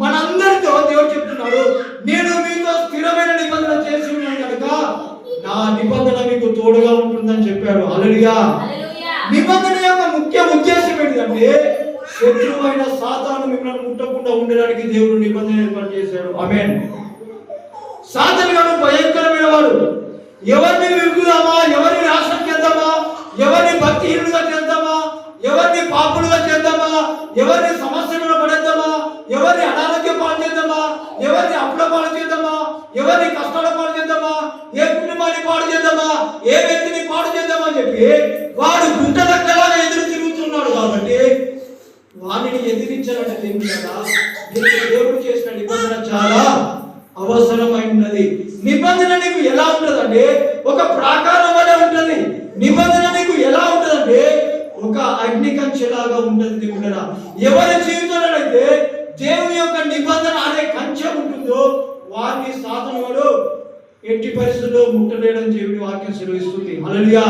మనందరితో దేవుడు చెప్తున్నాడు, నేను మీతో స్థిరమైన నిబంధన చేసి ఉన్నాను కనుక నా నిబంధన మీకు తోడుగా ఉంటుందని చెప్పాడు. హల్లెలూయా. నిబంధన యొక్క ముఖ్య ఉద్దేశం ఏంటంటే శత్రువైన సాతాను మిమ్మల్ని ముట్టకుండా ఉండడానికి దేవుడు నిబంధన ఏర్పాటు చేశాడు. ఆమేన్. సాతాను గాడు భయంకరమైన వాడు. ఎవరిని విరుగుదామా, ఎవరిని నాశనం చేద్దామా, ఎవరిని భక్తిహీనులుగా చేద్దామా, ఎవరిని పాపులుగా చేద్దామా, ఎవరిని సమస్యలను పడేద్దామా, ఎవరిని అనారోగ్య పాలు చేద్దామా, ఎవరిని అప్పుల పాలు చేద్దామా, ఎవరిని కష్టాల పాలు చేద్దామా, ఏ కుటుంబాన్ని పాడు చేద్దామా, ఏ వ్యక్తిని పాడు చేద్దామా అని చెప్పి వాడు గుంటలక్కలా ఎదురు తిరుగుతున్నాడు. కాబట్టి వాడిని ఎదిరించాలంటే దేవుడు చేసిన నిబంధన చాలా అవసరమైనది. నిబంధన నీకు ఎలా ఉంటదంటే ఒక ప్రాకారం వలె ఉంటది. నిబంధన నీకు ఎలా ఉంటదంటే ఒక అగ్ని కంచెలాగా ఉంటది. దేవుడా, ఎవరి జీవితంలో అయితే దేవుని యొక్క నిబంధన అనే కంచె ఉంటుందో వారిని సాతాను వాడు ఎట్టి పరిస్థితుల్లో ముట్టలేడని దేవుని వాక్యం సెలవిస్తుంది. హల్లెలూయా.